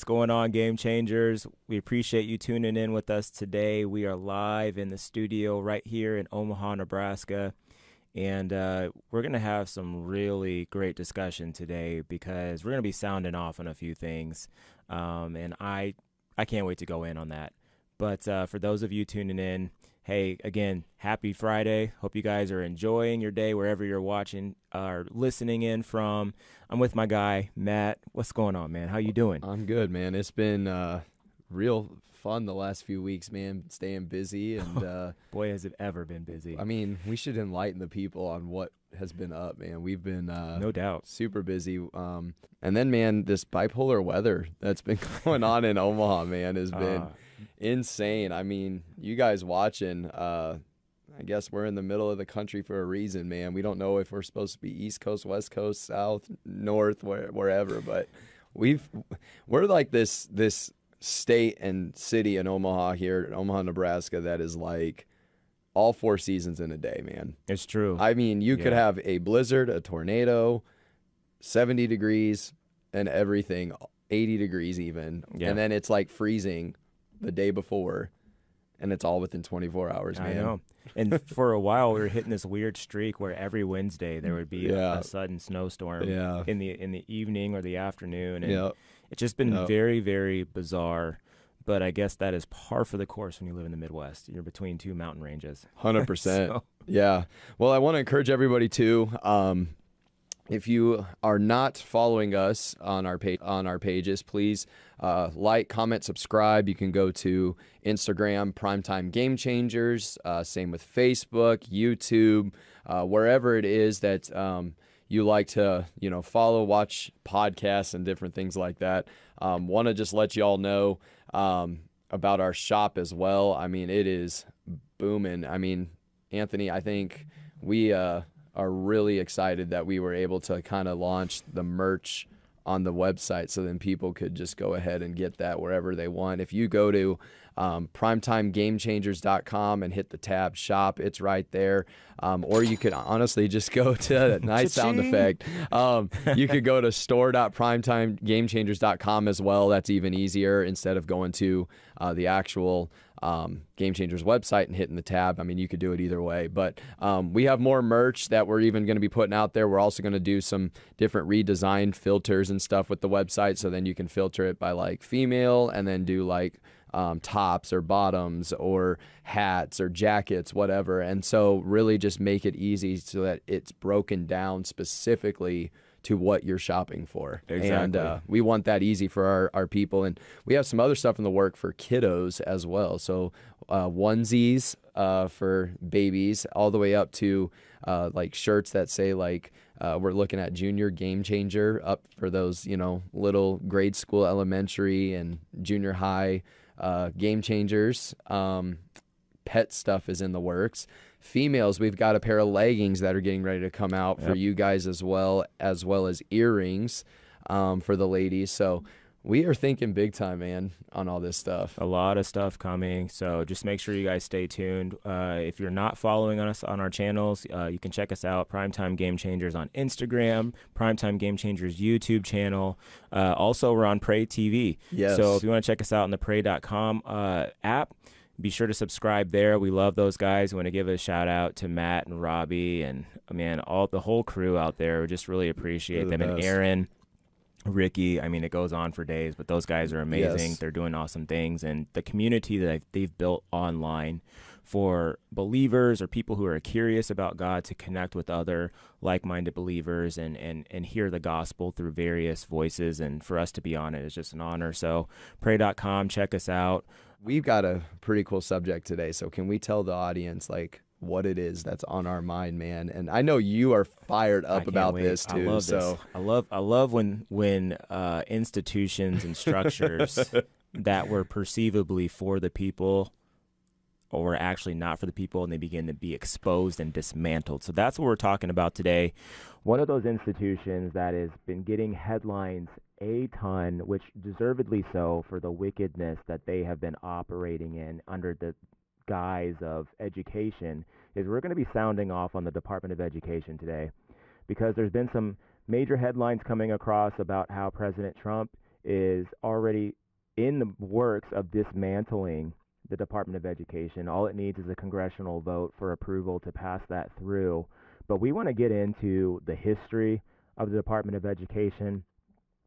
going on, Game Changers? We appreciate you tuning in with us today. We are live in the studio right here in Omaha, Nebraska. And we're going to have some really great discussion today because we're going to be sounding off on a few things. And I can't wait to go in on that. But for those of you tuning in, hey, again, happy Friday. Hope you guys are enjoying your day wherever you're watching or listening in from. I'm with my guy, Matt. What's going on, man? How you doing? I'm good, man. It's been real fun the last few weeks, man, staying busy. And boy, has it ever been busy. I mean, we should enlighten the people on what has been up, man. We've been no doubt super busy. And then, man, this bipolar weather that's been going on in Omaha, man, has been insane. I mean, you guys watching, I guess we're in the middle of the country for a reason, man. We don't know if we're supposed to be East Coast, West Coast, South, North, wherever, but we're like this state and city in Omaha here, in Omaha, Nebraska, that is like all 4 seasons in a day, man. It's true. I mean, you could have a blizzard, a tornado, 70 degrees and everything, 80 degrees even, and then it's like freezing the day before, and it's all within 24 hours, man. I know. And for a while, we were hitting this weird streak where every Wednesday there would be a sudden snowstorm in the evening or the afternoon, and it's just been very, very bizarre. But I guess that is par for the course when you live in the Midwest. You're between 2 mountain ranges. 100%. So. Yeah. Well, I want to encourage everybody too. If you are not following us on our pages, please like, comment, subscribe. You can go to Instagram, Primetime Gamechangers. Same with Facebook, YouTube, wherever it is that you like to, follow, watch podcasts and different things like that. Want to just let you all know about our shop as well. I mean, it is booming. I mean, Anthony, I think we are really excited that we were able to kind of launch the merch on the website, so then people could just go ahead and get that wherever they want. If you go to primetimegamechangers.com and hit the tab shop, it's right there. Or you could honestly just go to nice sound effect. You could go to store.primetimegamechangers.com as well. That's even easier instead of going to the actual Game Changers website and hitting the tab. I mean, you could do it either way, but we have more merch that we're even going to be putting out there. We're also going to do some different redesigned filters and stuff with the website, so then you can filter it by like female and then do like tops or bottoms or hats or jackets, whatever. And so really just make it easy so that it's broken down specifically to what you're shopping for. Exactly. And we want that easy for our people. And we have some other stuff in the work for kiddos as well. So onesies for babies, all the way up to like shirts that say like we're looking at junior game changer, up for those, little grade school, elementary and junior high game changers. Pet stuff is in the works. Females, we've got a pair of leggings that are getting ready to come out for you guys as well as earrings for the ladies. So we are thinking big time, man, on all this stuff. A lot of stuff coming, so just make sure you guys stay tuned. If you're not following us on our channels, you can check us out, Primetime Game Changers on Instagram, Primetime Game Changers YouTube channel. Also, we're on Prey TV. Yes. So if you want to check us out on the Prey.com app, be sure to subscribe there. We love those guys. We want to give a shout out to Matt and Robbie and, man, the whole crew out there. We just really appreciate them. And Aaron, Ricky, I mean, it goes on for days, but those guys are amazing. Yes. They're doing awesome things. And the community that they've built online for believers or people who are curious about God to connect with other like-minded believers and hear the gospel through various voices. And for us to be on it is just an honor. So pray.com, check us out. We've got a pretty cool subject today. So can we tell the audience like what it is that's on our mind, man? And I know you are fired up about this too. I love when institutions and structures that were perceivably for the people or actually not for the people, and they begin to be exposed and dismantled. So that's what we're talking about today. One of those institutions that has been getting headlines a ton, which deservedly so, for the wickedness that they have been operating in under the guise of education, is we're going to be sounding off on the Department of Education today, because there's been some major headlines coming across about how President Trump is already in the works of dismantling the Department of Education. All it needs is a congressional vote for approval to pass that through. But we want to get into the history of the Department of Education,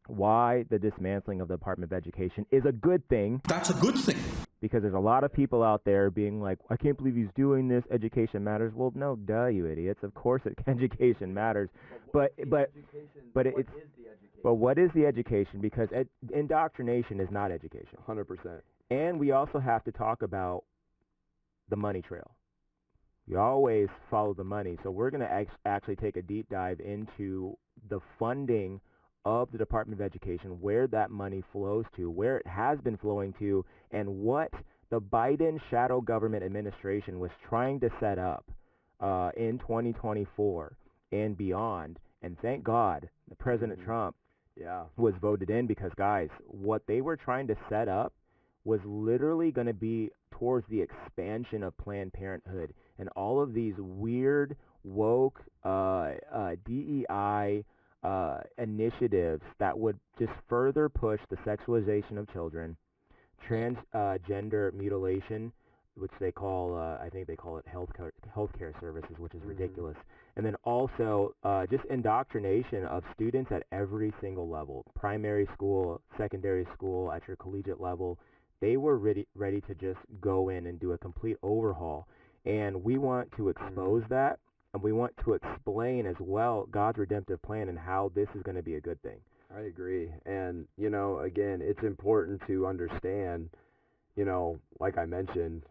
why the dismantling of the Department of Education is a good thing. That's a good thing. Because there's a lot of people out there being like, I can't believe he's doing this. Education matters. Well, no, duh, you idiots. Of course, education matters. But what is the education? Because indoctrination is not education. 100%. And we also have to talk about the money trail. You always follow the money. So we're going to actually take a deep dive into the funding of the Department of Education, where that money flows to, where it has been flowing to, and what the Biden shadow government administration was trying to set up in 2024 and beyond. And thank God that President Trump was voted in, because, guys, what they were trying to set up was literally going to be towards the expansion of Planned Parenthood and all of these weird, woke, DEI initiatives that would just further push the sexualization of children, transgender mutilation, which they call, I think they call it healthcare services, which is ridiculous. And then also just indoctrination of students at every single level, primary school, secondary school, at your collegiate level. They were ready to just go in and do a complete overhaul. And we want to expose that, and we want to explain as well God's redemptive plan and how this is going to be a good thing. I agree. And, again, it's important to understand, like I mentioned,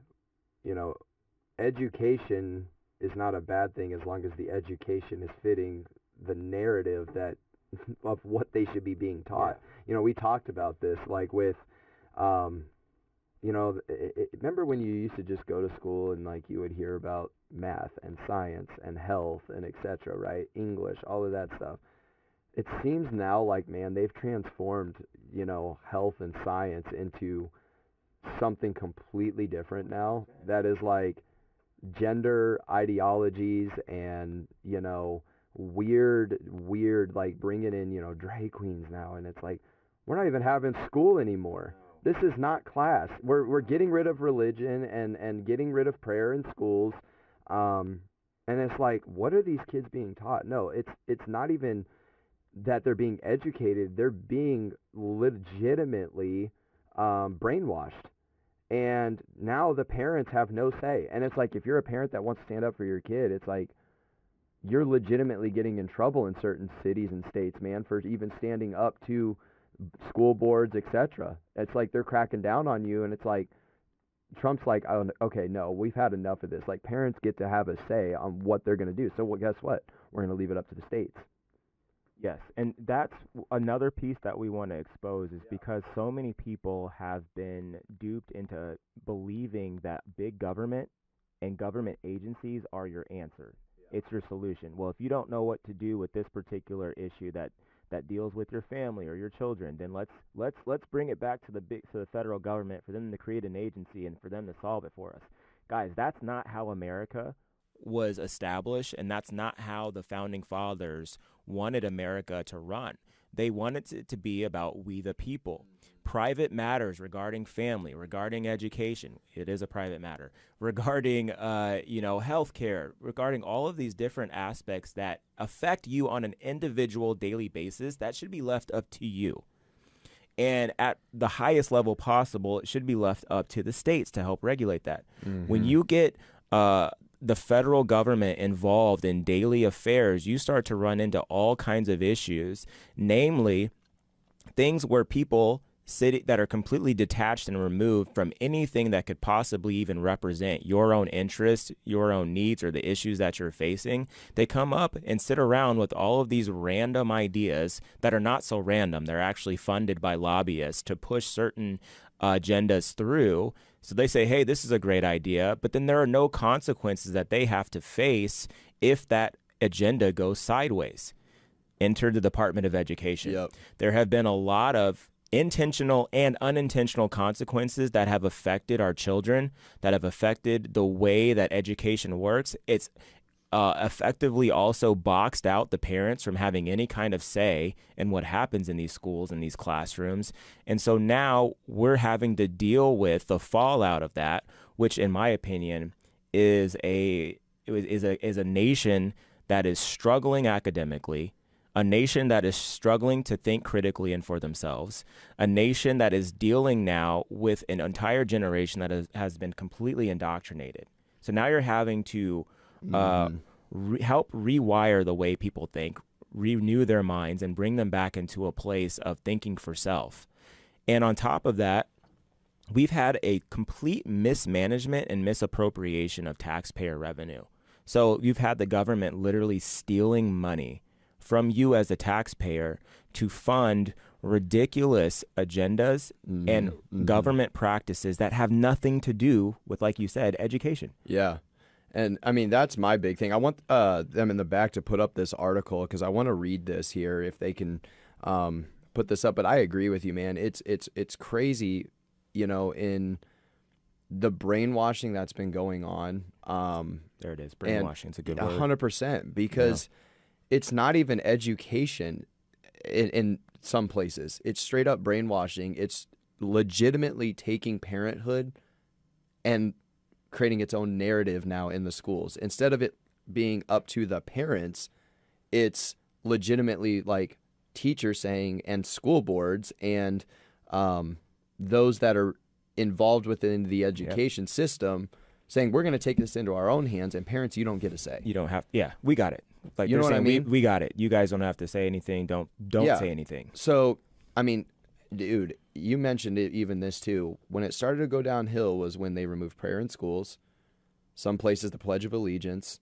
education is not a bad thing as long as the education is fitting the narrative of what they should be being taught. Yeah. We talked about this, like with, remember when you used to just go to school and like you would hear about math and science and health and etc., right? English, all of that stuff. It seems now like, man, they've transformed, health and science into something completely different now. That is like gender ideologies and, weird, like bringing in, drag queens now. And it's like, we're not even having school anymore. This is not class. We're getting rid of religion and getting rid of prayer in schools. And it's like, what are these kids being taught? No, it's not even that they're being educated. They're being legitimately brainwashed. And now the parents have no say. And it's like, if you're a parent that wants to stand up for your kid, it's like you're legitimately getting in trouble in certain cities and states, man, for even standing up to school boards, etc. It's like they're cracking down on you, and it's like Trump's like, oh, okay, no, we've had enough of this. Like, parents get to have a say on what they're going to do. So, well, guess what? We're going to leave it up to the states. Yes, and that's another piece that we want to expose is because so many people have been duped into believing that big government and government agencies are your answer. Yeah. It's your solution. Well, if you don't know what to do with this particular issue that deals with your family or your children, then let's bring it back to the federal government for them to create an agency and for them to solve it for us. Guys, that's not how America was established, and that's not how the founding fathers wanted America to run. They wanted it to be about we the people. Private matters regarding family, regarding education, it is a private matter, regarding healthcare, regarding all of these different aspects that affect you on an individual daily basis, that should be left up to you. And at the highest level possible, it should be left up to the states to help regulate that. Mm-hmm. When you get the federal government involved in daily affairs, you start to run into all kinds of issues, namely things where people that are completely detached and removed from anything that could possibly even represent your own interests, your own needs, or the issues that you're facing. They come up and sit around with all of these random ideas that are not so random. They're actually funded by lobbyists to push certain agendas through. So they say, hey, this is a great idea, but then there are no consequences that they have to face if that agenda goes sideways. Enter the Department of Education. Yep. There have been a lot of intentional and unintentional consequences that have affected our children, that have affected the way that education works. It's effectively also boxed out the parents from having any kind of say in what happens in these schools and these classrooms. And so now we're having to deal with the fallout of that, which in my opinion is a nation that is struggling academically, a nation that is struggling to think critically and for themselves, a nation that is dealing now with an entire generation that has been completely indoctrinated. So now you're having to help rewire the way people think, renew their minds, and bring them back into a place of thinking for self. And on top of that, we've had a complete mismanagement and misappropriation of taxpayer revenue. So you've had the government literally stealing money from you as a taxpayer to fund ridiculous agendas and government practices that have nothing to do with, like you said, education. Yeah. And I mean, that's my big thing. I want them in the back to put up this article because I want to read this here if they can put this up. But I agree with you, man. It's crazy, you know, in the brainwashing that's been going on. There it is. Brainwashing is a good word. 100%, because it's not even education in some places. It's straight up brainwashing. It's legitimately taking parenthood and creating its own narrative now in the schools. Instead of it being up to the parents, it's legitimately like teachers saying, and school boards and those that are involved within the education system saying, we're going to take this into our own hands, and parents, you don't get a say. You don't have, we got it. Like, you know what I mean? We got it. You guys don't have to say anything. Don't say anything. So, I mean, dude, you mentioned it, even this too. When it started to go downhill was when they removed prayer in schools, some places the Pledge of Allegiance,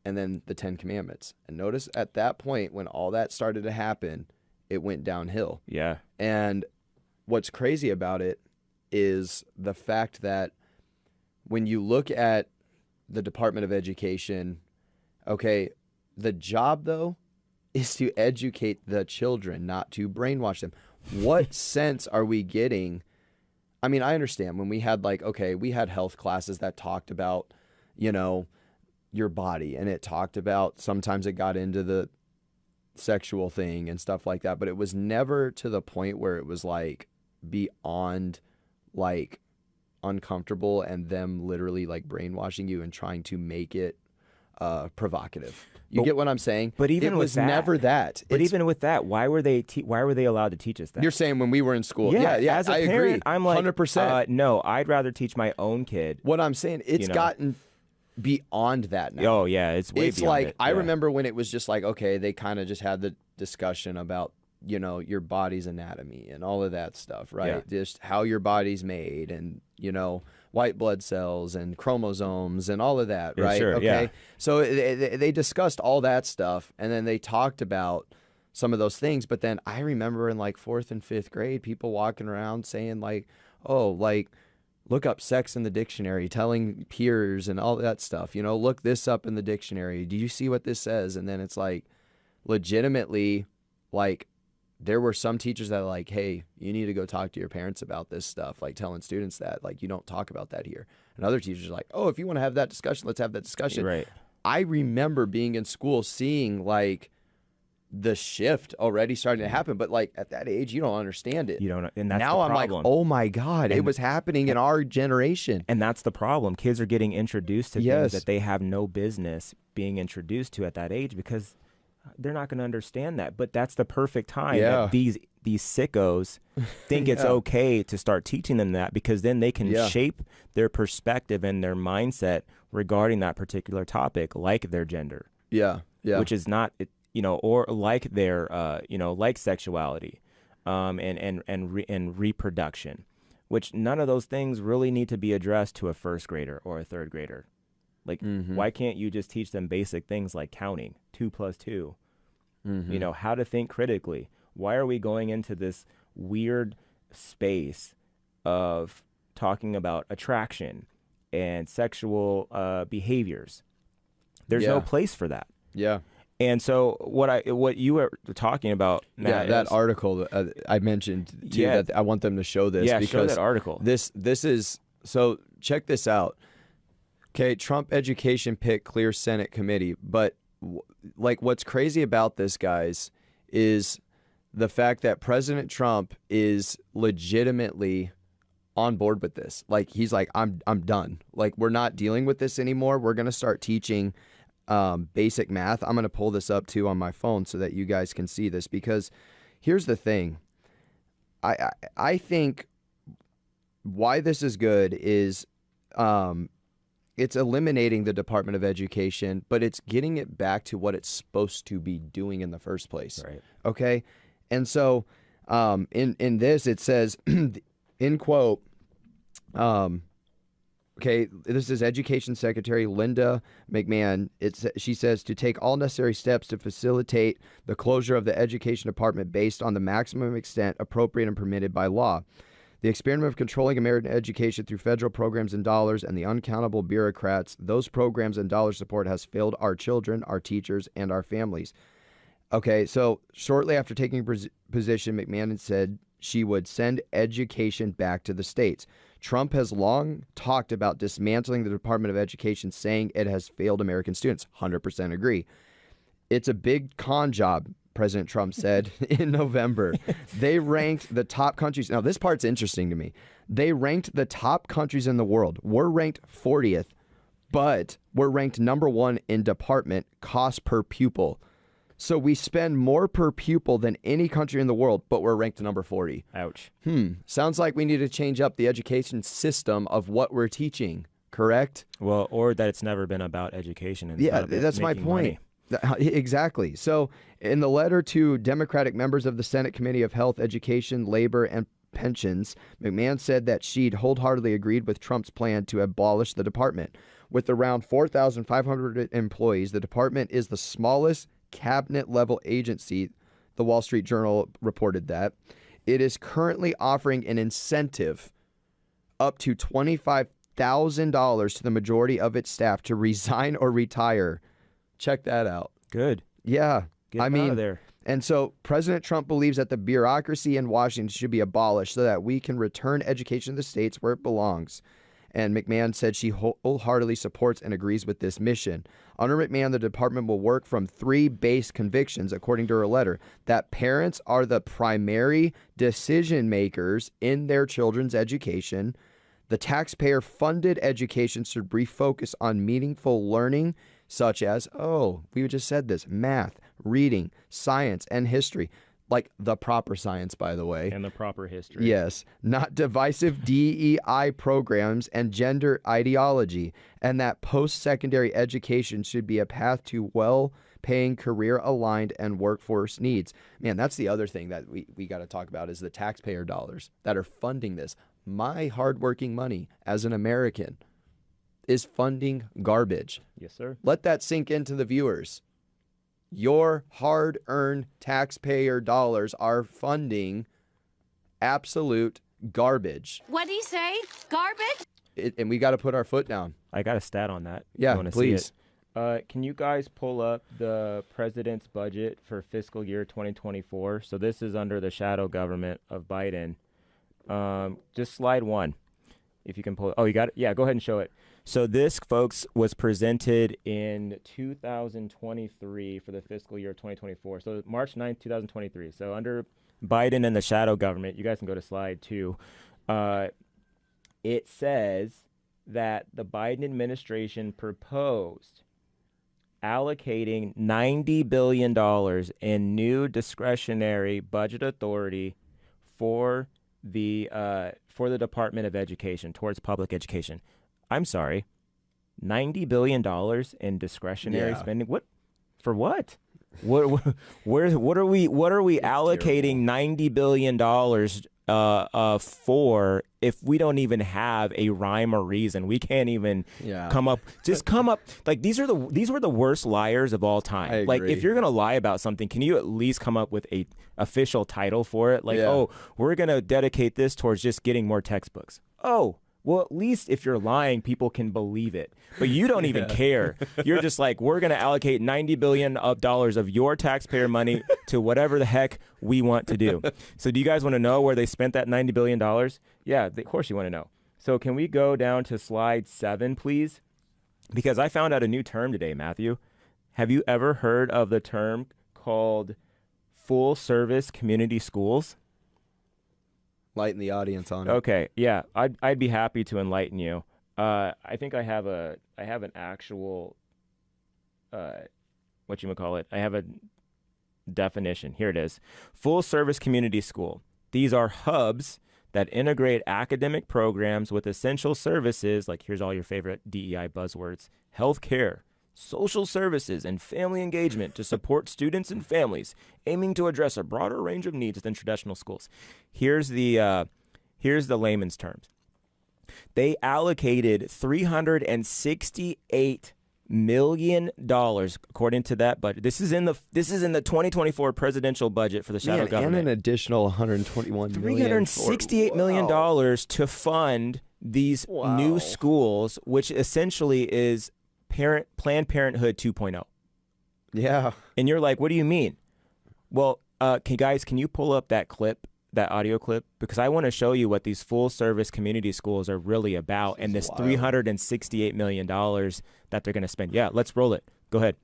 and then the 10 Commandments. And notice at that point, when all that started to happen, it went downhill. Yeah. And what's crazy about it is the fact that when you look at the Department of Education, okay, the job, though, is to educate the children, not to brainwash them. What sense are we getting? I mean, I understand when we had we had health classes that talked about, you know, your body, and it talked about, sometimes it got into the sexual thing and stuff like that, but it was never to the point where it was like beyond like uncomfortable and them literally like brainwashing you and trying to make it provocative. You get what I'm saying? But even it was never that. But even with that, why were they allowed to teach us that? You're saying when we were in school? Yeah. As a parent, agree. I'm like 100%. No, I'd rather teach my own kid. What I'm saying, it's gotten beyond that now. Oh yeah, it's way beyond like it. I remember when it was just like, okay, they kind of just had the discussion about, you know, your body's anatomy and all of that stuff, right? Yeah. Just how your body's made, and, you know, white blood cells and chromosomes and all of that, right? Sure, okay. yeah. So they discussed all that stuff, and then they talked about some of those things. But then I remember in like 4th and 5th grade, people walking around saying like, oh, like, look up sex in the dictionary, telling peers and all that stuff, you know, look this up in the dictionary. Do you see what this says? And then it's like, legitimately, like, there were some teachers that are like, hey, you need to go talk to your parents about this stuff, like telling students that, like, you don't talk about that here. And other teachers are like, oh, if you want to have that discussion, let's have that discussion. Right. I remember being in school seeing like the shift already starting to happen, but like at that age, you don't understand it. You don't, and that's now the I'm like, problem. oh my God, it was happening in our generation. And that's the problem. Kids are getting introduced to things that they have no business being introduced to at that age because they're not going to understand that. But that's the perfect time that these sickos think it's okay to start teaching them that, because then they can shape their perspective and their mindset regarding that particular topic, like their gender. Yeah. Which is not, you know, or like their, you know, like sexuality, and reproduction, which none of those things really need to be addressed to a 1st grader or a 3rd grader. Like, why can't you just teach them basic things like counting, 2 + 2, you know, how to think critically? Why are we going into this weird space of talking about attraction and sexual behaviors? There's no place for that. Yeah. And so what you were talking about, Matt, that article I mentioned too, that I want them to show this. Yeah, because show that article. This is, so check this out. Okay, Trump education pick clear Senate committee. But like what's crazy about this, guys, is the fact that President Trump is legitimately on board with this. Like he's like, I'm done. Like we're not dealing with this anymore. We're going to start teaching basic math. I'm going to pull this up too on my phone so that you guys can see this, because here's the thing. I think why this is good is it's eliminating the Department of Education, but it's getting it back to what it's supposed to be doing in the first place. Right. Okay. And so in this, it says, in quote, okay, this is Education Secretary Linda McMahon. She says to take all necessary steps to facilitate the closure of the Education Department based on the maximum extent appropriate and permitted by law. The experiment of controlling American education through federal programs and dollars and the uncountable bureaucrats those programs and dollars support has failed our children, our teachers, and our families. Okay, so shortly after taking position, McMahon said she would send education back to the states. Trump has long talked about dismantling the Department of Education, saying it has failed American students. 100% agree. It's a big con job, President Trump said in November. They ranked the top countries. Now, this part's interesting to me. They ranked the top countries in the world. We're ranked 40th, but we're ranked number 1 in department cost per pupil. So we spend more per pupil than any country in the world, but we're ranked number 40. Ouch. Sounds like we need to change up the education system of what we're teaching, correct? Well, or that it's never been about education. And Yeah, that's my point. Exactly. So in the letter to Democratic members of the Senate Committee of Health, Education, Labor, and Pensions, McMahon said that she'd wholeheartedly agreed with Trump's plan to abolish the department. With around 4,500 employees, the department is the smallest cabinet-level agency, the Wall Street Journal reported that. It is currently offering an incentive up to $25,000 to the majority of its staff to resign or retire. Check that out. Good. Yeah. Get them out of there. And so President Trump believes that the bureaucracy in Washington should be abolished so that we can return education to the states where it belongs. And McMahon said she wholeheartedly supports and agrees with this mission. Under McMahon, the department will work from 3 base convictions, according to her letter, that parents are the primary decision makers in their children's education. The taxpayer-funded education should refocus on meaningful learning, such as, we just said this, math, reading, science, and history. Like the proper science, by the way. And the proper history. Yes. Not divisive DEI programs and gender ideology. And that post-secondary education should be a path to well-paying, career-aligned, and workforce needs. Man, that's the other thing that we got to talk about is the taxpayer dollars that are funding this. My hardworking money as an American is funding garbage. Yes, sir. Let that sink into the viewers. Your hard-earned taxpayer dollars are funding absolute garbage. What do you say? Garbage? And we got to put our foot down. I got a stat on that. Yeah, You wanna please. See it? Can you guys pull up the president's budget for fiscal year 2024? So this is under the shadow government of Biden. Just slide 1, if you can pull it. Oh, you got it? Yeah, go ahead and show it. So this, folks, was presented in 2023 for the fiscal year 2024. So March 9th, 2023. So under Biden and the shadow government, you guys can go to slide 2. It says that the Biden administration proposed allocating $90 billion in new discretionary budget authority for the Department of Education towards public education. I'm sorry, $90 billion in discretionary spending. What? For what? What are we allocating $90 billion for if we don't even have a rhyme or reason? We can't even come up. Like these were the worst liars of all time. Like if you're gonna lie about something, can you at least come up with a official title for it? Like, we're gonna dedicate this towards just getting more textbooks. Well, at least if you're lying, people can believe it. But you don't even care. You're just like, we're going to allocate $90 billion of your taxpayer money to whatever the heck we want to do. So do you guys want to know where they spent that $90 billion? Yeah, of course you want to know. So can we go down to slide 7, please? because I found out a new term today, Matthew. Have you ever heard of the term called full service community schools? Lighten the audience on it. Okay, yeah, I'd be happy to enlighten you. I think I have an actual whatchamacallit. I have a definition. Here it is. Full service community school. These are hubs that integrate academic programs with essential services, like here's all your favorite DEI buzzwords: healthcare, social services, and family engagement to support students and families, aiming to address a broader range of needs than traditional schools. Here's the layman's terms. They allocated $368 million according to that budget. This is in the 2024 presidential budget for the shadow government. And an additional 121 million. $368 million to fund these new schools, which essentially is Planned Parenthood 2.0. Yeah. And you're like, what do you mean? Well, can you pull up that clip, that audio clip? Because I want to show you what these full service community schools are really about, and this $368 million that they're going to spend. Yeah, let's roll it. Go ahead.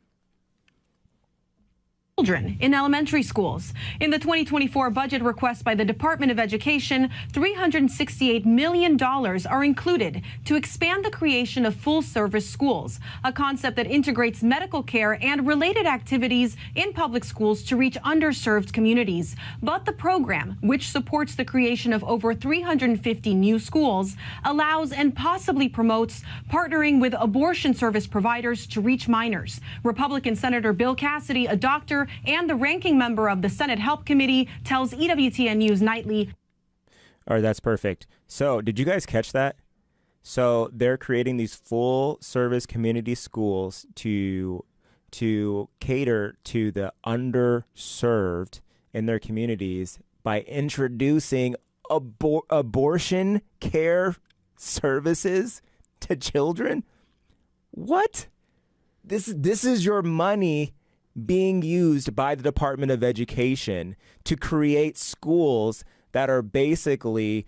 Children in elementary schools. In the 2024 budget request by the Department of Education, $368 million are included to expand the creation of full-service schools, a concept that integrates medical care and related activities in public schools to reach underserved communities. But the program, which supports the creation of over 350 new schools, allows and possibly promotes partnering with abortion service providers to reach minors. Republican Senator Bill Cassidy, a doctor and the ranking member of the Senate Help Committee, tells EWTN News Nightly. All right, that's perfect. So did you guys catch that? So they're creating these full service community schools to cater to the underserved in their communities by introducing abortion care services to children. What? This is your money being used by the Department of Education to create schools that are basically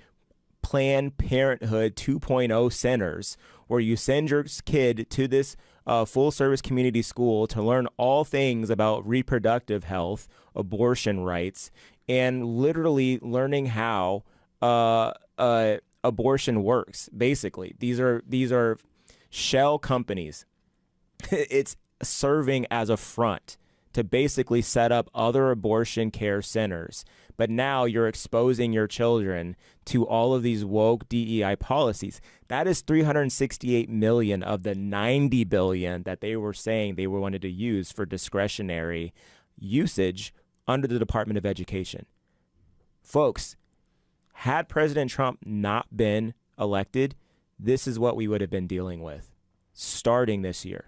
Planned Parenthood 2.0 centers, where you send your kid to this full-service community school to learn all things about reproductive health, abortion rights, and literally learning how abortion works. Basically, these are shell companies. It's serving as a front to basically set up other abortion care centers. But now you're exposing your children to all of these woke DEI policies. That is $368 million of the $90 billion that they were saying they wanted to use for discretionary usage under the Department of Education. Folks, had President Trump not been elected, this is what we would have been dealing with starting this year.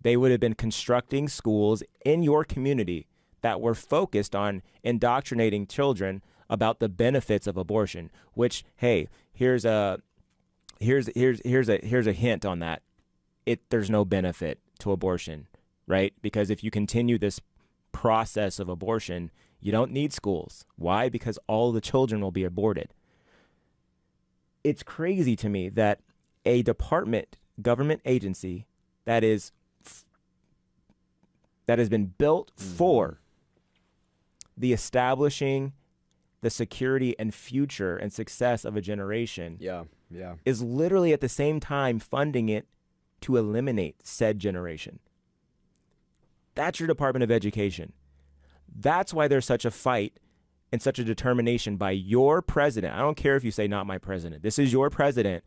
They would have been constructing schools in your community that were focused on indoctrinating children about the benefits of abortion, which, hey, here's a hint on that. There's no benefit to abortion, right? Because if you continue this process of abortion, you don't need schools. Why? Because all the children will be aborted. It's crazy to me that a government agency that has been built for the establishing the security and future and success of a generation is literally at the same time funding it to eliminate said generation. That's your Department of Education. That's why there's such a fight and such a determination by your president. I don't care if you say not my president. This is your president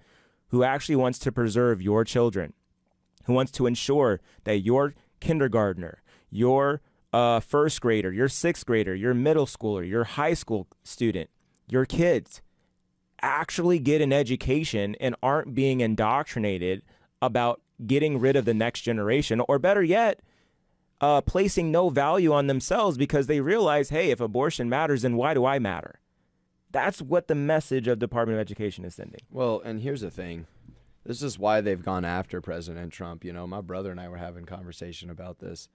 who actually wants to preserve your children, who wants to ensure that your kindergartner, your first grader, your sixth grader, your middle schooler, your high school student, your kids actually get an education and aren't being indoctrinated about getting rid of the next generation, or better yet, placing no value on themselves because they realize, hey, if abortion matters, then why do I matter? That's what the message of Department of Education is sending. Well, and here's the thing. This is why they've gone after President Trump. You know, my brother and I were having a conversation about this.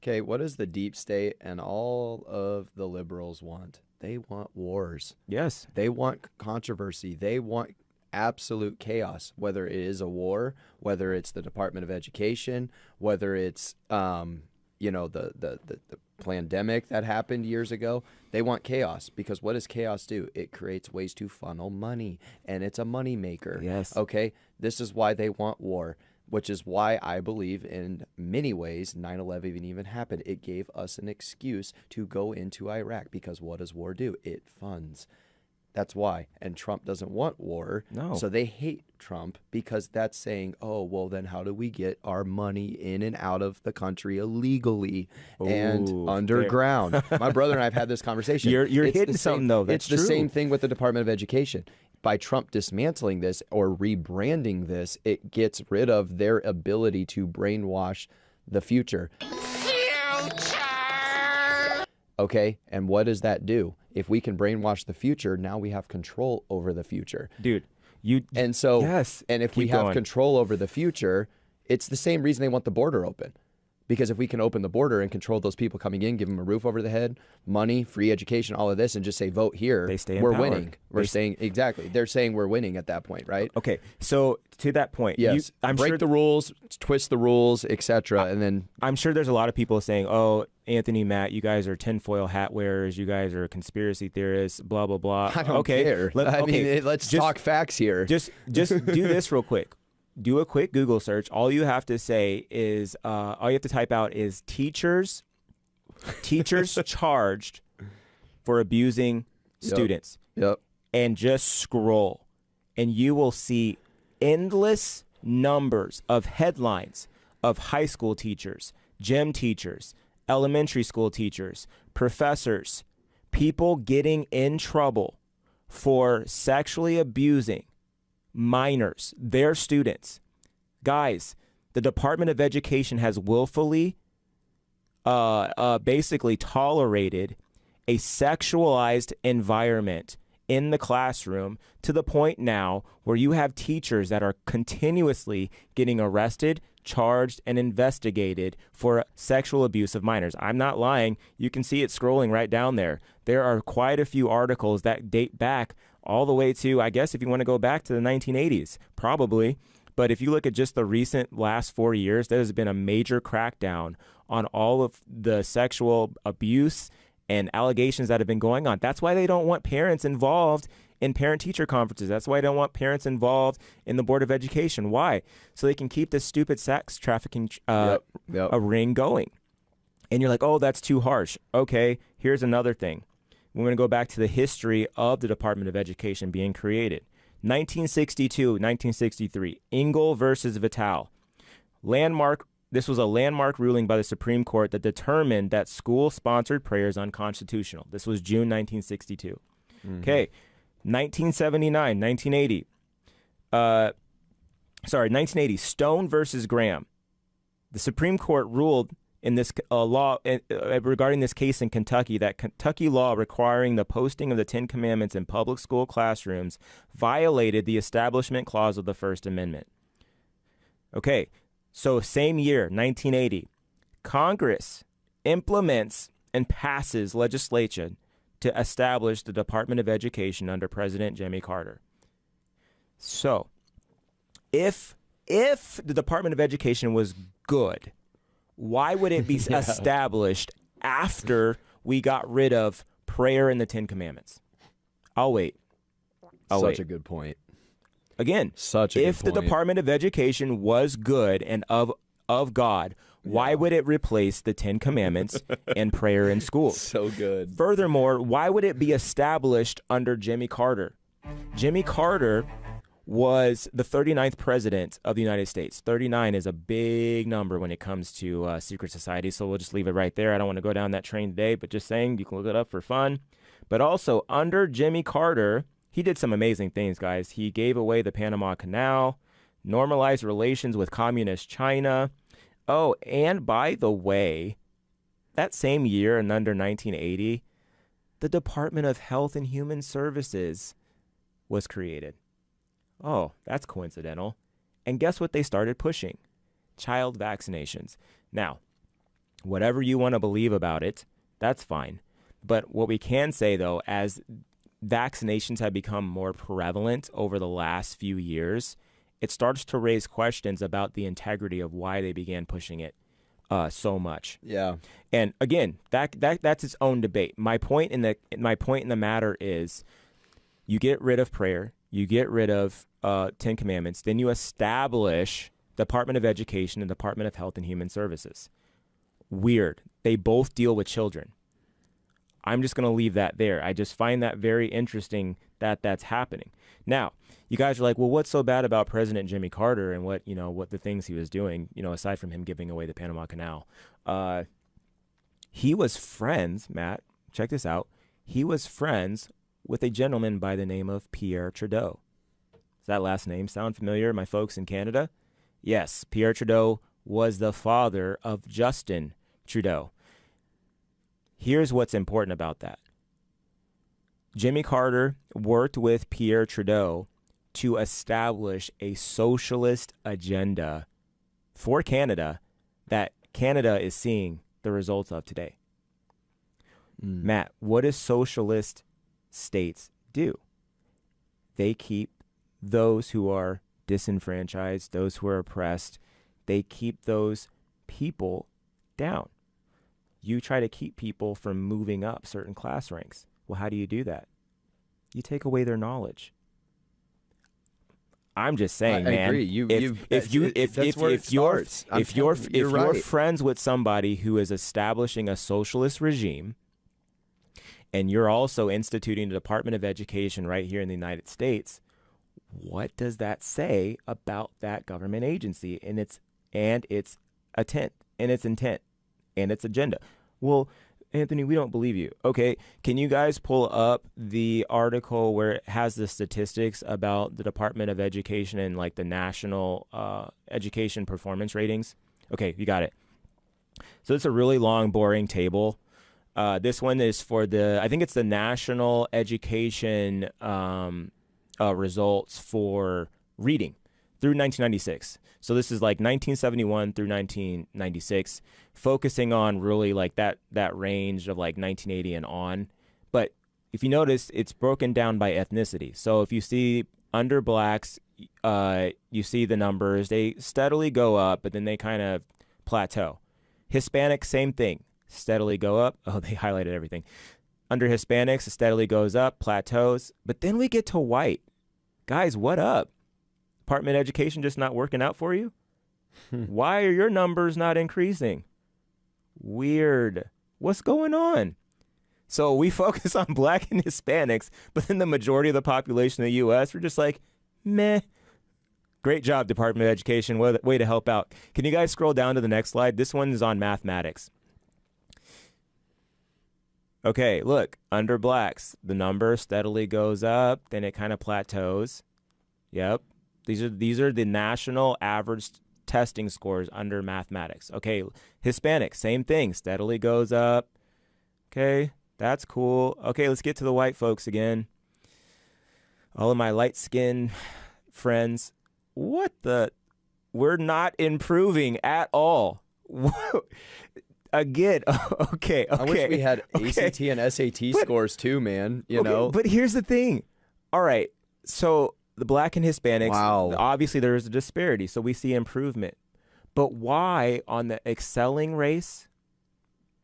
Okay, what does the deep state and all of the liberals want? They want wars. Yes. They want controversy. They want absolute chaos, whether it is a war, whether it's the Department of Education, whether it's, the pandemic that happened years ago. They want chaos because what does chaos do? It creates ways to funnel money, and it's a money maker. Yes. Okay. This is why they want war, which is why I believe in many ways 9/11 even happened. It gave us an excuse to go into Iraq because what does war do? It funds. That's why. And Trump doesn't want war. No. So they hate Trump because that's saying, oh, well, then how do we get our money in and out of the country illegally and underground? My brother and I have had this conversation. You're hitting something, though. That's It's the same thing with the Department of Education. By Trump dismantling this or rebranding this, it gets rid of their ability to brainwash the future. Okay, and what does that do? If we can brainwash the future, now we have control over the future. Dude, yes, and if we have control over the future, it's the same reason they want the border open. Because if we can open the border and control those people coming in, give them a roof over the head, money, free education, all of this, and just say vote here, they stay we're empowered. winning. We're saying exactly. They're saying we're winning at that point, right? Okay, so to that point, yes, break the rules, twist the rules, etc. And then I'm sure there's a lot of people saying, "Oh, Anthony, Matt, you guys are tinfoil hat wearers. You guys are conspiracy theorists. Blah blah blah." I don't care. Let's talk facts here. Just do this real quick. Do a quick Google search. All you have to say is, all you have to type out is teachers charged for abusing students. Yep. And just scroll, and you will see endless numbers of headlines of high school teachers, gym teachers, elementary school teachers, professors, people getting in trouble for sexually abusing minors, their students. Guys, the Department of Education has willfully basically tolerated a sexualized environment in the classroom to the point now where you have teachers that are continuously getting arrested, charged, and investigated for sexual abuse of minors. I'm not lying. You can see it scrolling right down there. There are quite a few articles that date back all the way to, I guess if you want to go back to the 1980s, probably. But if you look at just the recent last 4 years, there has been a major crackdown on all of the sexual abuse and allegations that have been going on. That's why they don't want parents involved in parent-teacher conferences. That's why they don't want parents involved in the Board of Education. Why? So they can keep this stupid sex trafficking a ring going. And you're like, oh, that's too harsh. Okay, here's another thing. We're going to go back to the history of the Department of Education being created. 1962, 1963, Engel versus Vitale. This was a landmark ruling by the Supreme Court that determined that school-sponsored prayer is unconstitutional. This was June 1962. Mm-hmm. Okay, 1979, 1980. 1980, Stone versus Graham. The Supreme Court ruled in this law regarding this case in Kentucky that Kentucky law requiring the posting of the Ten Commandments in public school classrooms violated the Establishment Clause of the First Amendment. Okay, so same year, 1980, Congress implements and passes legislation to establish the Department of Education under President Jimmy Carter. So, if the Department of Education was good, why would it be established after we got rid of prayer and the Ten Commandments? I'll wait. Such a good point. Again, if the Department of Education was good and of God, why would it replace the Ten Commandments and prayer in schools? So good. Furthermore, why would it be established under Jimmy Carter? Jimmy Carter was the 39th president of the United States. 39 is a big number when it comes to secret societies, so we'll just leave it right there. I don't want to go down that train today, but just saying, you can look it up for fun. But also, under Jimmy Carter, he did some amazing things, guys. He gave away the Panama Canal, normalized relations with communist China. Oh, and by the way, that same year and under 1980, the Department of Health and Human Services was created. Oh, that's coincidental. And guess what they started pushing? Child vaccinations. Now, whatever you want to believe about it, that's fine. But what we can say, though, as vaccinations have become more prevalent over the last few years, it starts to raise questions about the integrity of why they began pushing it so much. Yeah. And again, that's its own debate. My point in the matter is, you get rid of prayer, you get rid of 10 Commandments, then you establish Department of Education and Department of Health and Human Services. Weird. They both deal with children. I'm just going to leave that there. I just find that very interesting that that's happening. Now, you guys are like, well, what's so bad about President Jimmy Carter and what the things he was doing, aside from him giving away the Panama Canal? He was friends, Matt, check this out. He was friends with a gentleman by the name of Pierre Trudeau. Does that last name sound familiar, my folks in Canada? Yes, Pierre Trudeau was the father of Justin Trudeau. Here's what's important about that. Jimmy Carter worked with Pierre Trudeau to establish a socialist agenda for Canada that Canada is seeing the results of today. Matt, what do socialist states do? They keep those who are disenfranchised, those who are oppressed, they keep those people down. You try to keep people from moving up certain class ranks. Well, how do you do that? You take away their knowledge. I'm just saying, I man. agree. If you're friends with somebody who is establishing a socialist regime, and you're also instituting the Department of Education right here in the United States, what does that say about that government agency and its intent and its agenda? Well, Anthony, we don't believe you. Okay, can you guys pull up the article where it has the statistics about the Department of Education and like the national education performance ratings? Okay, you got it. So it's a really long, boring table. This one is for I think it's the national education results for reading through 1996. So this is like 1971 through 1996, focusing on really like that range of like 1980 and on. But if you notice, it's broken down by ethnicity. So if you see under blacks, you see the numbers, they steadily go up, but then they kind of plateau. Hispanic, same thing, steadily go up. Oh, they highlighted everything. Under Hispanics, it steadily goes up, plateaus. But then we get to white. Guys, what up? Department of Education just not working out for you? Why are your numbers not increasing? Weird. What's going on? So we focus on black and Hispanics, but then the majority of the population of the U.S., we're just like, meh. Great job, Department of Education. Way to help out. Can you guys scroll down to the next slide? This one is on mathematics. Okay, look, under blacks, the number steadily goes up, then it kind of plateaus. Yep. These are the national average testing scores under mathematics. Okay, Hispanic, same thing, steadily goes up. Okay, that's cool. Okay, let's get to the white folks again. All of my light-skinned friends. We're not improving at all. Again, okay. I wish we had ACT and SAT scores too, man. You know. But here's the thing. All right, so the black and Hispanics, obviously there is a disparity, so we see improvement. But why on the excelling race,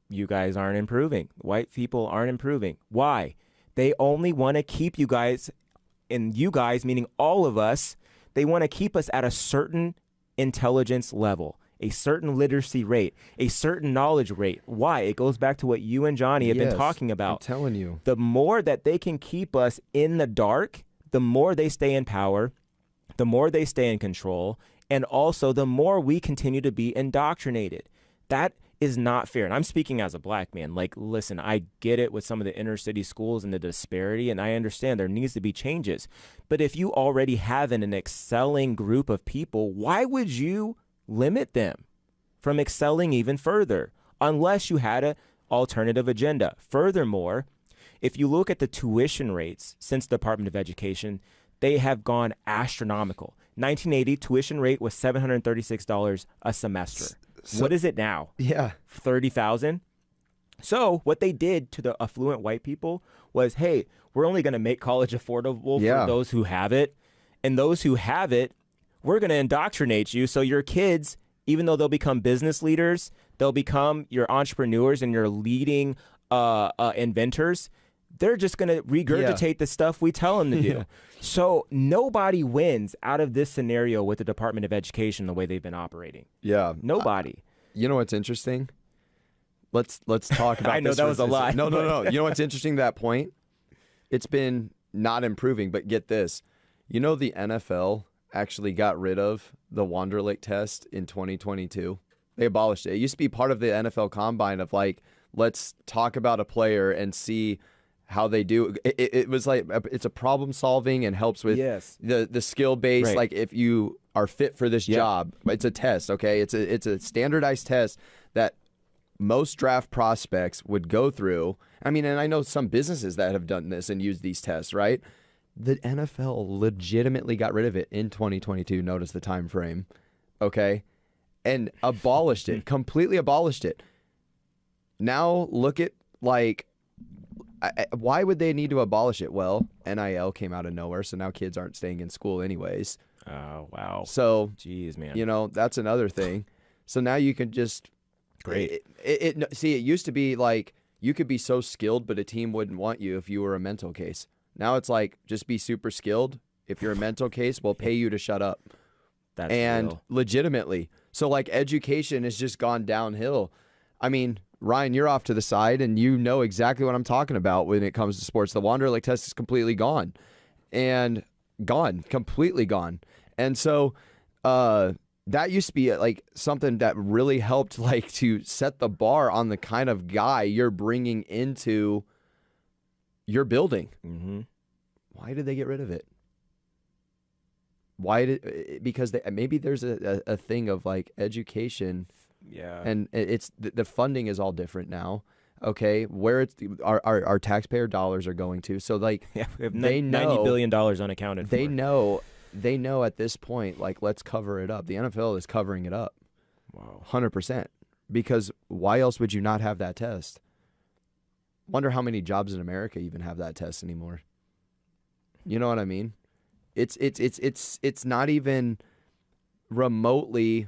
you guys aren't improving? White people aren't improving. Why? They only want to keep you guys, and you guys, meaning all of us, they want to keep us at a certain intelligence level, a certain literacy rate, a certain knowledge rate. Why? It goes back to what you and Johnny have been talking about. I'm telling you. The more that they can keep us in the dark, the more they stay in power, the more they stay in control, and also the more we continue to be indoctrinated. That is not fair. And I'm speaking as a black man. Like, listen, I get it with some of the inner city schools and the disparity, and I understand there needs to be changes. But if you already have an excelling group of people, why would you limit them from excelling even further unless you had an alternative agenda? Furthermore, if you look at the tuition rates since the Department of Education, they have gone astronomical. 1980, tuition rate was $736 a semester. So, what is it now? Yeah. 30,000? So what they did to the affluent white people was, hey, we're only going to make college affordable for those who have it. And those who have it, we're going to indoctrinate you. So your kids, even though they'll become business leaders, they'll become your entrepreneurs and your leading inventors. They're just going to regurgitate the stuff we tell them to do. So nobody wins out of this scenario with the Department of Education the way they've been operating. Yeah. Nobody. You know what's interesting? Let's talk about I know this that was a lie. No. You know what's interesting to that point? It's been not improving, but get this. You know the NFL actually got rid of the Wonderlic test in 2022. They abolished it. It used to be part of the NFL Combine of like, let's talk about a player and see how they do. It was like, it's a problem solving and helps with the skill base. Right. Like if you are fit for this job, it's a test. Okay. It's a standardized test that most draft prospects would go through. I mean, and I know some businesses that have done this and used these tests, right? The NFL legitimately got rid of it in 2022. Notice the time frame. Okay. And abolished it, completely abolished it. Now look at like, why would they need to abolish it? Well, NIL came out of nowhere, so now kids aren't staying in school anyways. Oh, wow. So, jeez, man. You know, that's another thing. So now you can just great. See, it used to be like you could be so skilled, but a team wouldn't want you if you were a mental case. Now it's like just be super skilled. If you're a mental case, we'll pay you to shut up. That's real. Legitimately. So like education has just gone downhill. I mean, Ryan, you're off to the side, and you know exactly what I'm talking about when it comes to sports. The Wonderlic test is completely gone, completely gone. And so that used to be like something that really helped like to set the bar on the kind of guy you're bringing into your building. Mm-hmm. Why did they get rid of it? Because maybe there's a thing of like education. Yeah. And it's the funding is all different now. Okay, where it's our taxpayer dollars are going to. So like we have they know $90 billion unaccounted for. They know at this point, like, let's cover it up. The NFL is covering it up. Wow. 100%. Because why else would you not have that test? Wonder how many jobs in America even have that test anymore. You know what I mean? It's not even remotely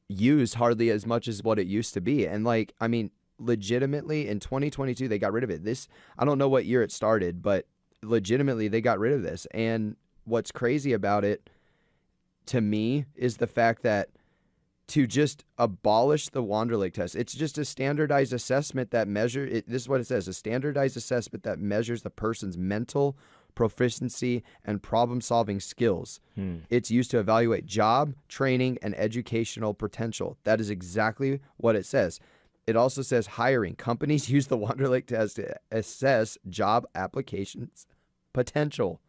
used hardly as much as what it used to be. And like, I mean, legitimately in 2022 they got rid of it. I don't know what year it started, but legitimately they got rid of this. And what's crazy about it to me is the fact that to just abolish the Wonderlic test, it's just a standardized assessment that this is what it says, a standardized assessment that measures the person's mental proficiency and problem-solving skills. It's used to evaluate job, training, and educational potential. That is exactly what it says. It also says hiring. Companies use the Wonderlic test to assess job applications potential.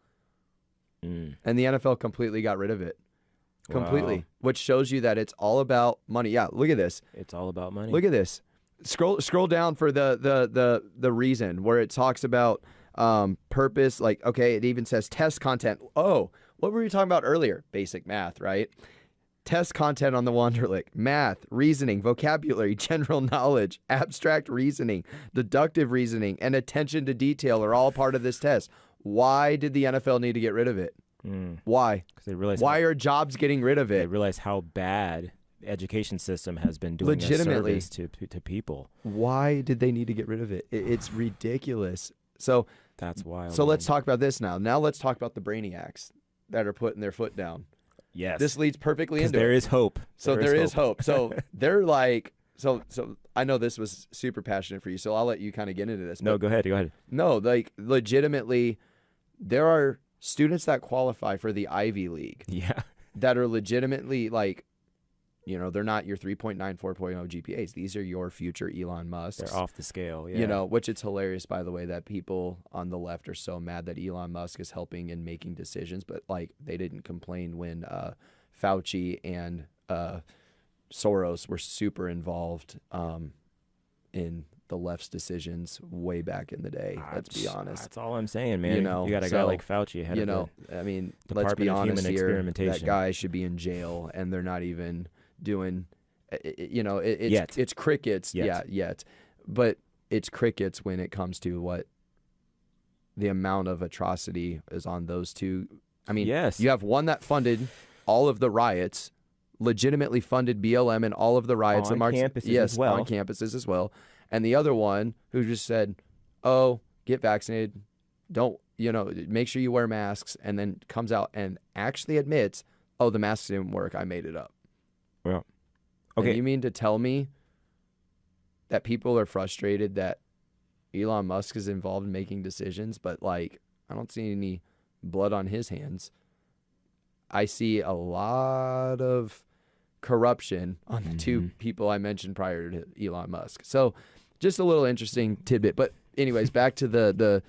And the NFL completely got rid of it. Completely. Wow. Which shows you that it's all about money. Yeah, look at this. It's all about money. Look at this. Scroll down for the reason where it talks about purpose. Like, okay, it even says test content. Oh, what were we talking about earlier? Basic math, right? Test content on the Wonderlic. Math, reasoning, vocabulary, general knowledge, abstract reasoning, deductive reasoning, and attention to detail are all part of this test. Why did the NFL need to get rid of it? Why? Because they realize why are jobs getting rid of they it? realize how bad the education system has been doing a Legitimately. service to people. Why did they need to get rid of it? It's ridiculous. So that's wild. So let's talk about this now. Now let's talk about the brainiacs that are putting their foot down. Yes. This leads perfectly into there is hope. So there is hope. So they're like, so I know this was super passionate for you, so I'll let you kind of get into this. No, go ahead. No, like legitimately, there are students that qualify for the Ivy League. Yeah. That are legitimately like, you know, they're not your 3.9, 4.0 GPAs. These are your future Elon Musks. They're off the scale, yeah. You know, which it's hilarious, by the way, that people on the left are so mad that Elon Musk is helping and making decisions, but like they didn't complain when Fauci and Soros were super involved in the left's decisions way back in the day. Let's be honest. That's all I'm saying, man. You know, you got a guy like Fauci ahead of the I mean, Department let's be of honest Human here. Experimentation. That guy should be in jail, and they're not even doing. You know, it's Yet. it's crickets. Yet. Yeah, yet. but it's crickets when it comes to what the amount of atrocity is on those two. I mean, Yes. you have one that funded all of the riots, legitimately funded BLM and all of the riots. On campuses yes, as well. on campuses as well. And the other one who just said, oh, get vaccinated, don't, make sure you wear masks, and then comes out and actually admits, oh, the masks didn't work, I made it up. Well, And okay. you mean to tell me that people are frustrated that Elon Musk is involved in making decisions, but like, I don't see any blood on his hands. I see a lot of corruption on the two people I mentioned prior to Elon Musk. So just a little interesting tidbit. But anyways, back to the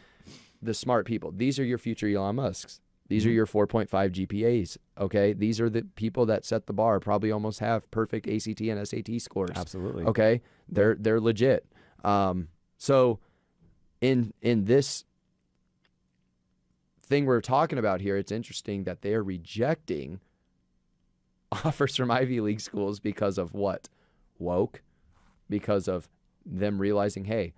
smart people. These are your future Elon Musks. These are your 4.5 GPAs, okay? These are the people that set the bar, probably almost have perfect ACT and SAT scores. Absolutely. Okay? They're legit. So in this thing we're talking about here, it's interesting that they're rejecting offers from Ivy League schools because of what? Woke? Because of them realizing, hey,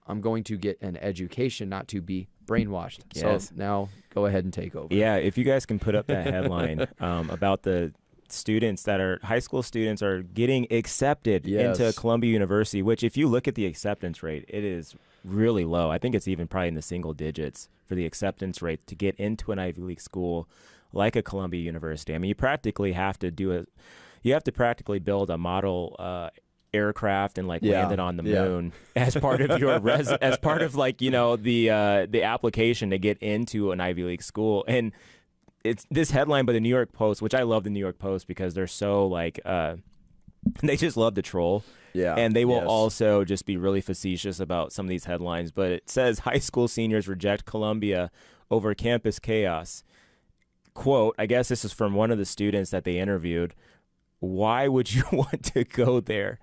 I'm going to get an education, not to be brainwashed. Yes. So now go ahead and take over. Yeah, if you guys can put up that headline about the students that are high school students are getting accepted Yes. into Columbia University, which if you look at the acceptance rate, it is really low. I think it's even probably in the single digits for the acceptance rate to get into an Ivy League school like a Columbia University. I mean, you practically have to practically build a model aircraft and like land it on the moon as part of your as part of like the application to get into an Ivy League school. And it's this headline by the New York Post, which I love the New York Post because they're so like they just love to troll. Yeah. And they will Yes. also just be really facetious about some of these headlines. But it says high school seniors reject Columbia over campus chaos. Quote, I guess this is from one of the students that they interviewed. Why would you want to go there?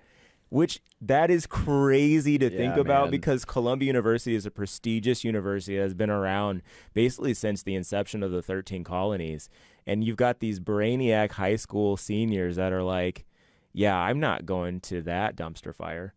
Which that is crazy to think about man. because Columbia University is a prestigious university that has been around basically since the inception of the 13 colonies. And you've got these brainiac high school seniors that are like, yeah, I'm not going to that dumpster fire.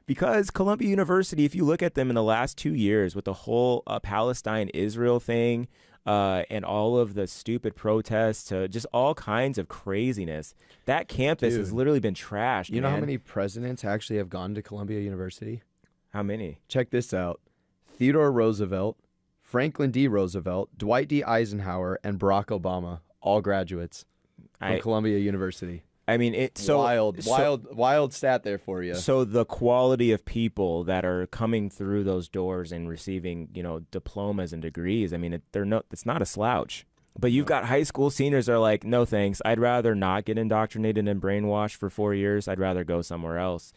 Because Columbia University, if you look at them in the last 2 years with the whole Palestine-Israel thing and all of the stupid protests to just all kinds of craziness, that campus has Dude. literally been trashed. You know how man. many presidents actually have gone to Columbia University? How many? Check this out. Theodore Roosevelt, Franklin D. Roosevelt, Dwight D. Eisenhower, and Barack Obama, all graduates from Columbia University. I mean, Wild stat there for you. So the quality of people that are coming through those doors and receiving, diplomas and degrees, I mean, it's not a slouch. But you've got high school seniors that are like, no thanks. I'd rather not get indoctrinated and brainwashed for 4 years. I'd rather go somewhere else.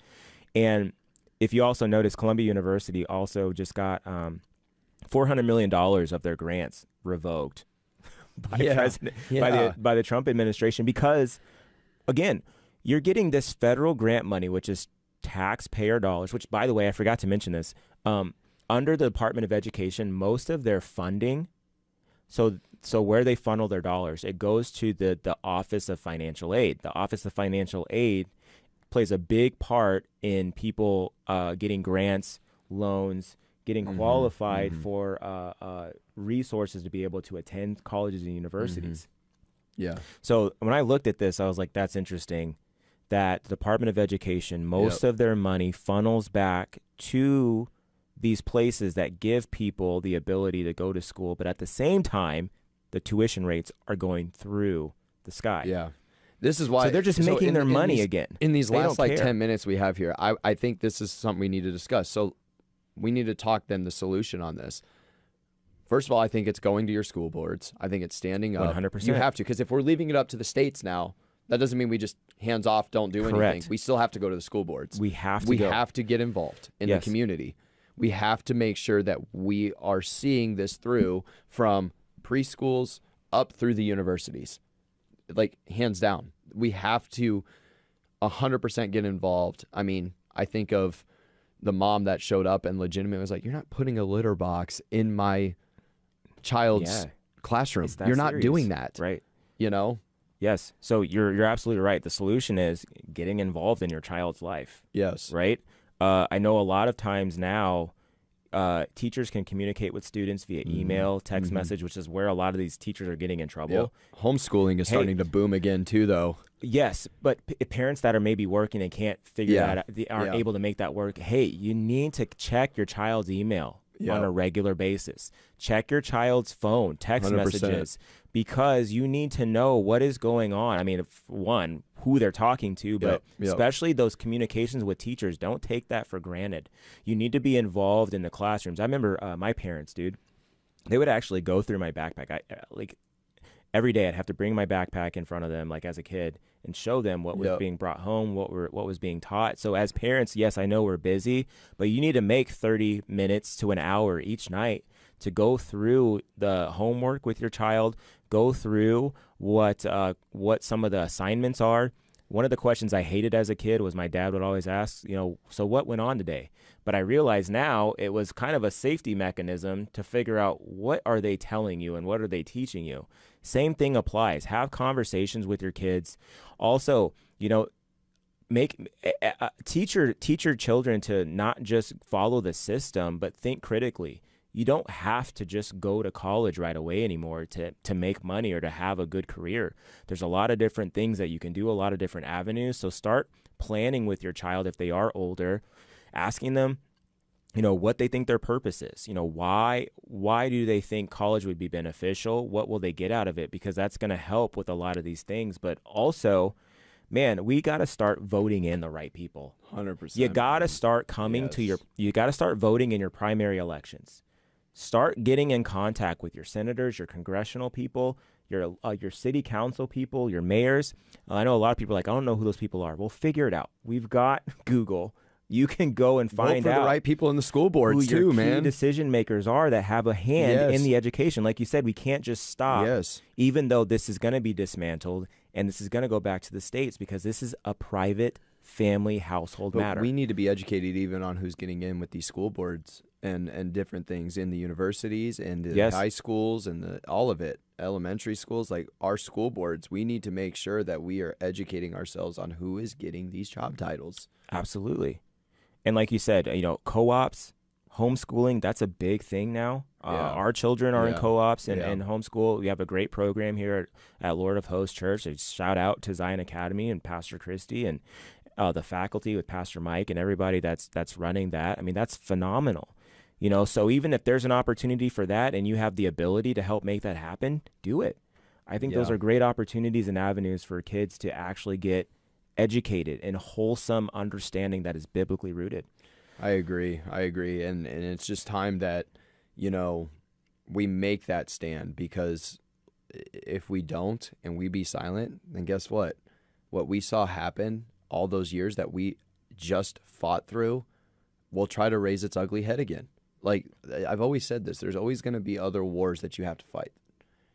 And if you also notice, Columbia University also just got $400 million of their grants revoked by by the Trump administration because, again, you're getting this federal grant money, which is taxpayer dollars, which, by the way, I forgot to mention this. Under the Department of Education, most of their funding, so where they funnel their dollars, it goes to the Office of Financial Aid. The Office of Financial Aid plays a big part in people getting grants, loans, getting qualified for resources to be able to attend colleges and universities. Yeah. So when I looked at this, I was like, that's interesting that the Department of Education, most of their money funnels back to these places that give people the ability to go to school. But at the same time, the tuition rates are going through the sky. Yeah. This is why. So they're just making their money again. In these They last don't care. 10 minutes we have here, I think this is something we need to discuss. So we need to talk then the solution on this. First of all, I think it's going to your school boards. I think it's standing up. 100%. You have to, because if we're leaving it up to the states now, that doesn't mean we just hands off, don't do Correct. anything. We still have to go to the school boards. We have to We go. have to get involved in Yes. the community. We have to make sure that we are seeing this through from preschools up through the universities. Like, hands down. We have to 100% get involved. I mean, I think of the mom that showed up and legitimately was like, you're not putting a litter box in my child's classroom. It's that You're not serious. doing that. Right. You know? Yes. So you're absolutely right. The solution is getting involved in your child's life. Yes. Right? I know a lot of times now, teachers can communicate with students via email, text message, which is where a lot of these teachers are getting in trouble. Yep. Homeschooling is starting to boom again too, though. Yes, but parents that are maybe working and can't figure that out, they aren't able to make that work. Hey, you need to check your child's email on a regular basis. Check your child's phone, text 100%. messages, because you need to know what is going on. I mean, one, who they're talking to, but especially those communications with teachers, don't take that for granted. You need to be involved in the classrooms. I remember my parents, dude, they would actually go through my backpack. Like every day I'd have to bring my backpack in front of them, like as a kid, and show them what was being brought home, what was being taught. So as parents, yes, I know we're busy, but you need to make 30 minutes to an hour each night to go through the homework with your child, go through what some of the assignments are. One of the questions I hated as a kid was my dad would always ask, so what went on today? But I realize now it was kind of a safety mechanism to figure out what are they telling you and what are they teaching you. Same thing applies. Have conversations with your kids. Also, teach your children to not just follow the system, but think critically. You don't have to just go to college right away anymore to make money or to have a good career. There's a lot of different things that you can do, a lot of different avenues. So start planning with your child if they are older, asking them, what they think their purpose is. Why do they think college would be beneficial? What will they get out of it? Because that's going to help with a lot of these things. But also, man, we got to start voting in the right people. 100%. You got to start coming you got to start voting in your primary elections. Start getting in contact with your senators, your congressional people, your city council people, your mayors. I know a lot of people are like, I don't know who those people are. Well, figure it out. We've got Google. You can go and find Vote for out the right people in the school boards who your man. key decision makers are that have a hand in the education. Like you said, we can't just stop, even though this is going to be dismantled and this is going to go back to the states because this is a private family household matter. We need to be educated even on who's getting in with these school boards and different things in the universities and the high schools and all of it, elementary schools, like our school boards. We need to make sure that we are educating ourselves on who is getting these job titles. Absolutely. And like you said, co-ops, homeschooling, that's a big thing now. Our children are in co-ops and homeschool. We have a great program here at Lord of Hosts Church. Shout out to Zion Academy and Pastor Christy and the faculty with Pastor Mike and everybody that's running that. I mean, that's phenomenal. So even if there's an opportunity for that and you have the ability to help make that happen, do it. I think those are great opportunities and avenues for kids to actually get educated in wholesome understanding that is biblically rooted. I agree. And it's just time that, we make that stand, because if we don't and we be silent, then guess what? What we saw happen all those years that we just fought through will try to raise its ugly head again. Like I've always said this, there's always going to be other wars that you have to fight.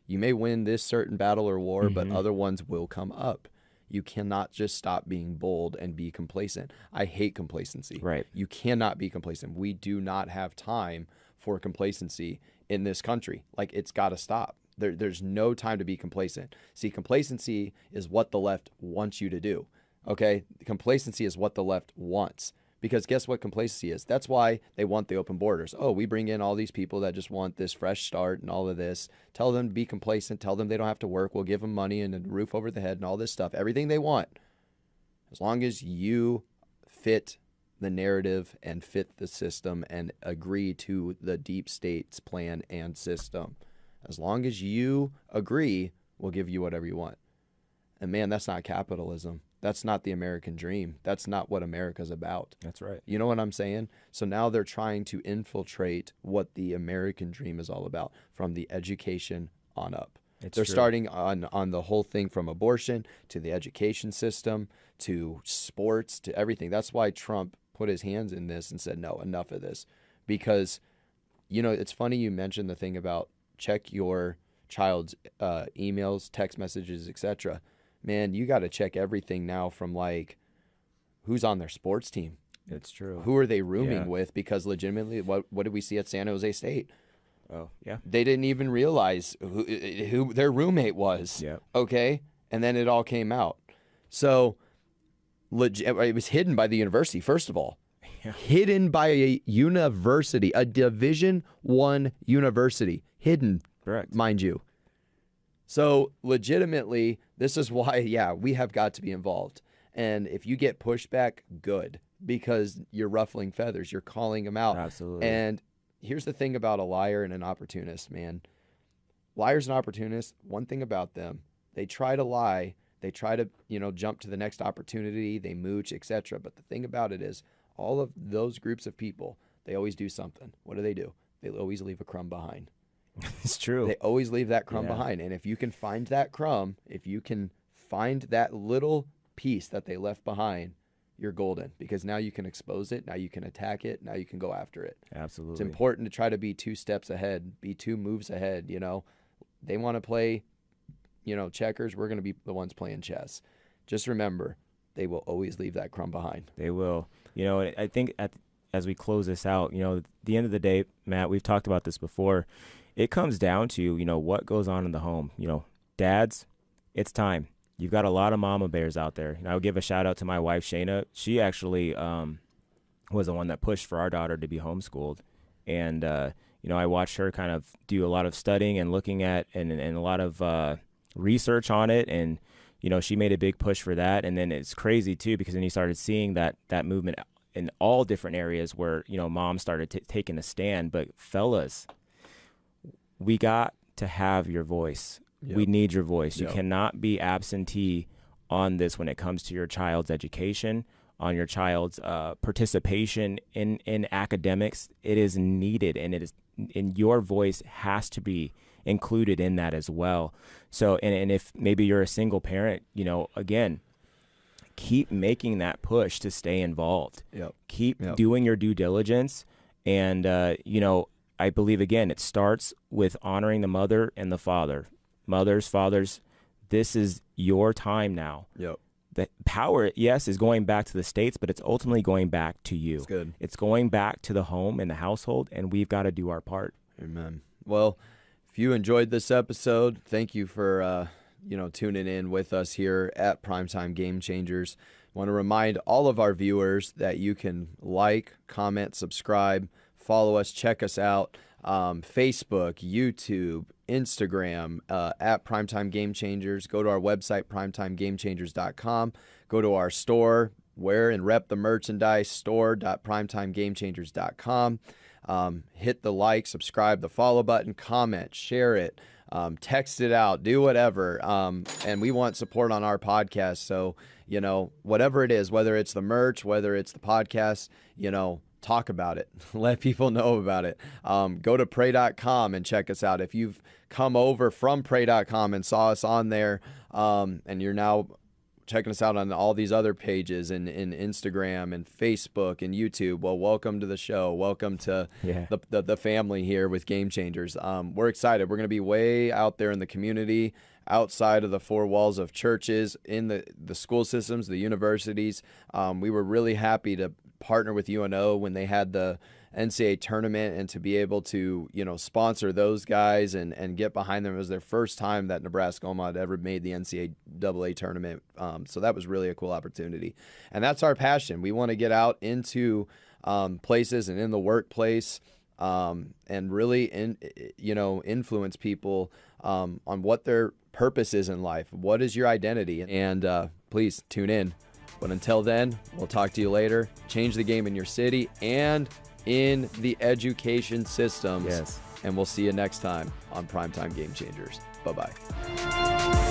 You may win this certain battle or war, but other ones will come up. You cannot just stop being bold and be complacent. I hate complacency. Right. You cannot be complacent. We do not have time for complacency in this country. Like, it's got to stop. There's no time to be complacent. See, complacency is what the left wants you to do. Okay? Complacency is what the left wants. Because guess what complacency is? That's why they want the open borders. Oh, we bring in all these people that just want this fresh start and all of this. Tell them to be complacent. Tell them they don't have to work. We'll give them money and a roof over the head and all this stuff. Everything they want. As long as you fit the narrative and fit the system and agree to the deep state's plan and system. As long as you agree, we'll give you whatever you want. And man, that's not capitalism. That's not the American dream. That's not what America's about. That's right. You know what I'm saying? So now they're trying to infiltrate what the American dream is all about from the education on up. They're starting on the whole thing from abortion to the education system to sports to everything. That's why Trump put his hands in this and said, no, enough of this. Because, it's funny you mentioned the thing about check your child's emails, text messages, etc. Man, you got to check everything now from like who's on their sports team. It's true. Who are they rooming with? Because legitimately, what did we see at San Jose State? Oh, yeah. They didn't even realize who their roommate was. Yeah. Okay? And then it all came out. So it was hidden by the university, first of all. hidden by a university, a Division I university, hidden, Correct. mind you. So legitimately, this is why, yeah, we have got to be involved. And if you get pushback, good, because you're ruffling feathers. You're calling them out. Absolutely. And here's the thing about a liar and an opportunist, man. Liars and opportunists, one thing about them, they try to lie. They try to, jump to the next opportunity. They mooch, etc. But the thing about it is, all of those groups of people, they always do something. What do? They always leave a crumb behind. It's true. They always leave that crumb behind. And if you can find that crumb, if you can find that little piece that they left behind, you're golden, because now you can expose it. Now you can attack it. Now you can go after it. Absolutely. It's important to try to be 2 steps ahead, be 2 moves ahead. They want to play, checkers. We're going to be the ones playing chess. Just remember, they will always leave that crumb behind. They will. I think as we close this out, at the end of the day, Matt, we've talked about this before. It comes down to, what goes on in the home. Dads, it's time. You've got a lot of mama bears out there. I would give a shout out to my wife, Shayna. She actually was the one that pushed for our daughter to be homeschooled. And, I watched her kind of do a lot of studying and looking at and a lot of research on it. And, she made a big push for that. And then it's crazy, too, because then you started seeing that movement in all different areas where, mom started taking a stand. But fellas, we got to have your voice. Yep. We need your voice. Yep. You cannot be absentee on this when it comes to your child's education, on your child's participation in academics. It is needed, and your voice has to be included in that as well. So, and if maybe you're a single parent, again, keep making that push to stay involved. Yep. Keep doing your due diligence, and I believe, again, it starts with honoring the mother and the father. Mothers, fathers, this is your time now. Yep. The power, yes, is going back to the states, but it's ultimately going back to you. That's good. It's going back to the home and the household, and we've got to do our part. Amen. Well, if you enjoyed this episode, thank you for tuning in with us here at Primetime Gamechangers. I want to remind all of our viewers that you can like, comment, subscribe, follow us, check us out. Facebook, YouTube, Instagram, at Primetime Gamechangers. Go to our website, primetimegamechangers.com. Go to our store, wear and rep the merchandise, store.primetimegamechangers.com. Hit the like, subscribe, the follow button, comment, share it, text it out, do whatever. And we want support on our podcast. So, whatever it is, whether it's the merch, whether it's the podcast, talk about it. Let people know about it. Go to pray.com and check us out. If you've come over from pray.com and saw us on there, and you're now checking us out on all these other pages in Instagram and Facebook and YouTube, well, welcome to the show. Welcome to the family here with Game Changers. We're excited. We're going to be way out there in the community, outside of the 4 walls of churches, in the school systems, the universities. We were really happy to partner with UNO when they had the NCAA tournament, and to be able to sponsor those guys and get behind them. It was their first time that Nebraska Omaha had ever made the NCAA tournament, so that was really a cool opportunity, and that's our passion. We want to get out into places and in the workplace, and really influence people on what their purpose is in life. What is your identity? And please tune in. But until then, we'll talk to you later. Change the game in your city and in the education systems. Yes. And we'll see you next time on Primetime Game Changers. Bye-bye.